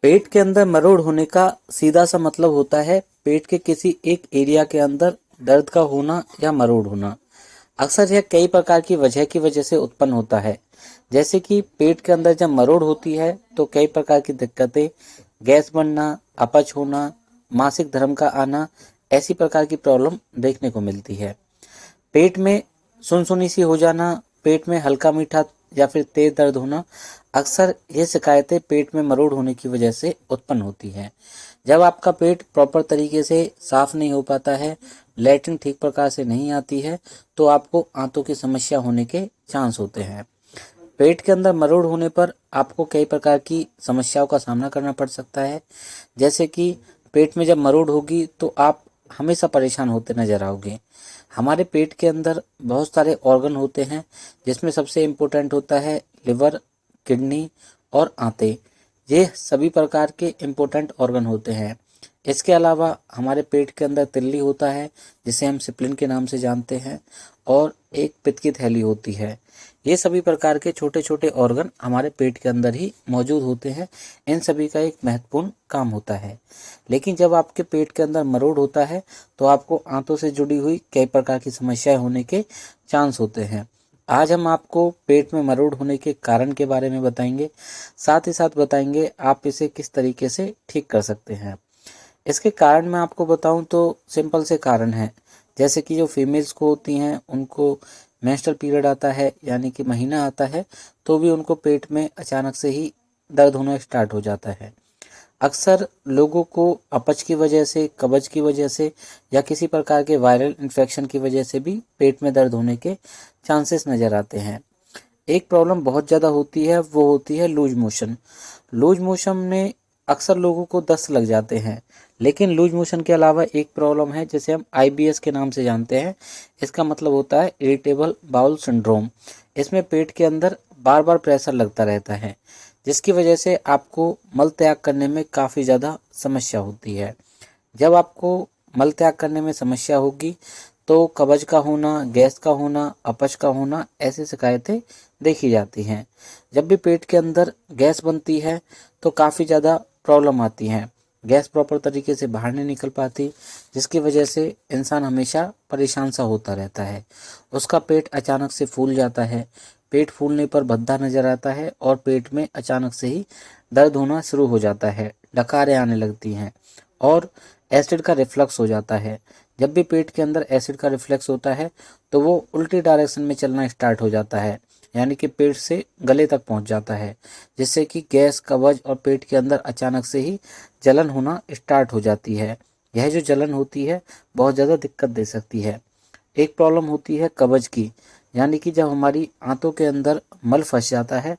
पेट के अंदर मरोड़ होने का सीधा सा मतलब होता है पेट के किसी एक एरिया के अंदर दर्द का होना या मरोड़ होना। अक्सर यह कई प्रकार की वजह से उत्पन्न होता है। जैसे कि पेट के अंदर जब मरोड़ होती है तो कई प्रकार की दिक्कतें, गैस बनना, अपच होना, मासिक धर्म का आना, ऐसी प्रकार की प्रॉब्लम देखने को मिलती है। पेट में सुनसुनी सी हो जाना, पेट में हल्का मीठा या फिर तेज दर्द होना, अक्सर ये शिकायतें पेट में मरोड़ होने की वजह से उत्पन्न होती हैं। जब आपका पेट प्रॉपर तरीके से साफ नहीं हो पाता है, लैट्रिन ठीक प्रकार से नहीं आती है, तो आपको आंतों की समस्या होने के चांस होते हैं। पेट के अंदर मरोड़ होने पर आपको कई प्रकार की समस्याओं का सामना करना पड़ सकता है। जैसे कि पेट में जब मरोड़ होगी तो आप हमेशा परेशान होते नजर आओगे। हमारे पेट के अंदर बहुत सारे ऑर्गन होते हैं, जिसमें सबसे इम्पोर्टेंट होता है लिवर, किडनी और आंतें। ये सभी प्रकार के इम्पोर्टेंट ऑर्गन होते हैं। इसके अलावा हमारे पेट के अंदर तिल्ली होता है, जिसे हम सिप्लिन के नाम से जानते हैं, और एक पित्त की थैली होती है। ये सभी प्रकार के छोटे छोटे ऑर्गन हमारे पेट के अंदर ही मौजूद होते हैं। इन सभी का एक महत्वपूर्ण काम होता है। लेकिन जब आपके पेट के अंदर मरोड़ होता है तो आपको आंतों से जुड़ी हुई कई प्रकार की समस्याएं होने के चांस होते हैं। आज हम आपको पेट में मरोड़ होने के कारण के बारे में बताएंगे, साथ ही साथ बताएंगे आप इसे किस तरीके से ठीक कर सकते हैं। इसके कारण मैं आपको बताऊं तो सिंपल से कारण है। जैसे कि जो फीमेल्स को होती हैं उनको मेंस्ट्रुअल पीरियड आता है, यानी कि महीना आता है, तो भी उनको पेट में अचानक से ही दर्द होना स्टार्ट हो जाता है। अक्सर लोगों को अपच की वजह से, कब्ज की वजह से या किसी प्रकार के वायरल इन्फेक्शन की वजह से भी पेट में दर्द होने के चांसेस नज़र आते हैं। एक प्रॉब्लम बहुत ज़्यादा होती है, वो होती है लूज मोशन। लूज मोशन में अक्सर लोगों को दस्त लग जाते हैं। लेकिन लूज मोशन के अलावा एक प्रॉब्लम है जिसे हम आईबीएस के नाम से जानते हैं। इसका मतलब होता है इरिटेबल बाउल सिंड्रोम। इसमें पेट के अंदर बार बार प्रेशर लगता रहता है, जिसकी वजह से आपको मल त्याग करने में काफ़ी ज़्यादा समस्या होती है। जब आपको मल त्याग करने में समस्या होगी तो कब्ज का होना, गैस का होना, अपच का होना, ऐसी शिकायतें देखी जाती हैं। जब भी पेट के अंदर गैस बनती है तो काफ़ी ज़्यादा प्रॉब्लम आती है। गैस प्रॉपर तरीके से बाहर नहीं निकल पाती, जिसकी वजह से इंसान हमेशा परेशान सा होता रहता है। उसका पेट अचानक से फूल जाता है। पेट फूलने पर भद्दा नज़र आता है और पेट में अचानक से ही दर्द होना शुरू हो जाता है, डकारें आने लगती हैं और एसिड का रिफ्लक्स हो जाता है। जब भी पेट के अंदर एसिड का रिफ्लक्स होता है तो वो उल्टी डायरेक्शन में चलना स्टार्ट हो जाता है, यानी कि पेट से गले तक पहुंच जाता है, जिससे कि गैस, कब्ज और पेट के अंदर अचानक से ही जलन होना स्टार्ट हो जाती है। यह जो जलन होती है बहुत ज़्यादा दिक्कत दे सकती है। एक प्रॉब्लम होती है कब्ज की, यानी कि जब हमारी आंतों के अंदर मल फंस जाता है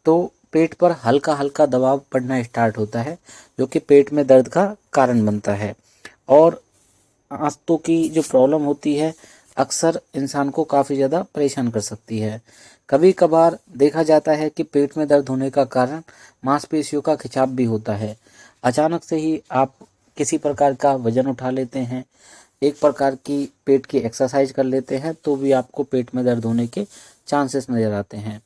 तो पेट पर हल्का हल्का दबाव पड़ना स्टार्ट होता है, जो कि पेट में दर्द का कारण बनता है। और आंतों की जो प्रॉब्लम होती है अक्सर इंसान को काफ़ी ज़्यादा परेशान कर सकती है। कभी कभार देखा जाता है कि पेट में दर्द होने का कारण मांसपेशियों का खिंचाव भी होता है। अचानक से ही आप किसी प्रकार का वजन उठा लेते हैं, एक प्रकार की पेट की एक्सरसाइज कर लेते हैं, तो भी आपको पेट में दर्द होने के चांसेस नज़र आते हैं।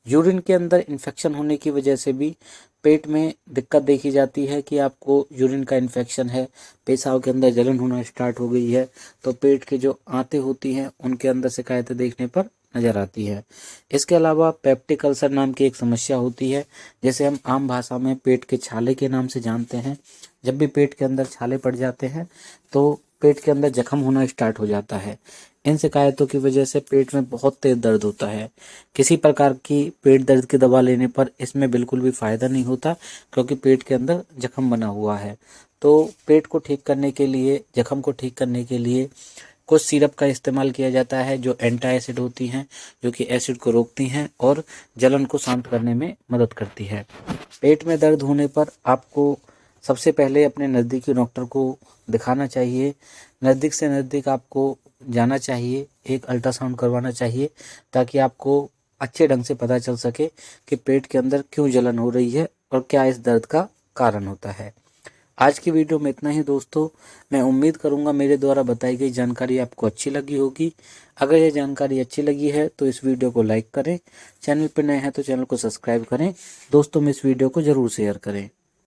यूरिन के अंदर इन्फेक्शन होने की वजह से भी पेट में दिक्कत देखी जाती है कि आपको यूरिन का इन्फेक्शन है, पेशाब के अंदर जलन होना स्टार्ट हो गई है, तो पेट के जो आंतें होती हैं उनके अंदर शिकायतें देखने पर नज़र आती है। इसके अलावा पेप्टिक अल्सर नाम की एक समस्या होती है, जिसे हम आम भाषा में पेट के छाले के नाम से जानते हैं। जब भी पेट के अंदर छाले पड़ जाते हैं तो पेट के अंदर जख्म होना स्टार्ट हो जाता है। इन शिकायतों की वजह से पेट में बहुत तेज दर्द होता है। किसी प्रकार की पेट दर्द की दवा लेने पर इसमें बिल्कुल भी फ़ायदा नहीं होता, क्योंकि पेट के अंदर जख्म बना हुआ है। तो पेट को ठीक करने के लिए, जख्म को ठीक करने के लिए कुछ सिरप का इस्तेमाल किया जाता है जो एंटी एसिड होती हैं, जो कि एसिड को रोकती हैं और जलन को शांत करने में मदद करती है। पेट में दर्द होने पर आपको सबसे पहले अपने नज़दीकी डॉक्टर को दिखाना चाहिए। नज़दीक से नज़दीक आपको जाना चाहिए, एक अल्ट्रासाउंड करवाना चाहिए, ताकि आपको अच्छे ढंग से पता चल सके कि पेट के अंदर क्यों जलन हो रही है और क्या इस दर्द का कारण होता है। आज की वीडियो में इतना ही दोस्तों। मैं उम्मीद करूंगा मेरे द्वारा बताई गई जानकारी आपको अच्छी लगी होगी। अगर यह जानकारी अच्छी लगी है तो इस वीडियो को लाइक करें, चैनल पर नए हैं तो चैनल को सब्सक्राइब करें, दोस्तों में इस वीडियो को ज़रूर शेयर करें।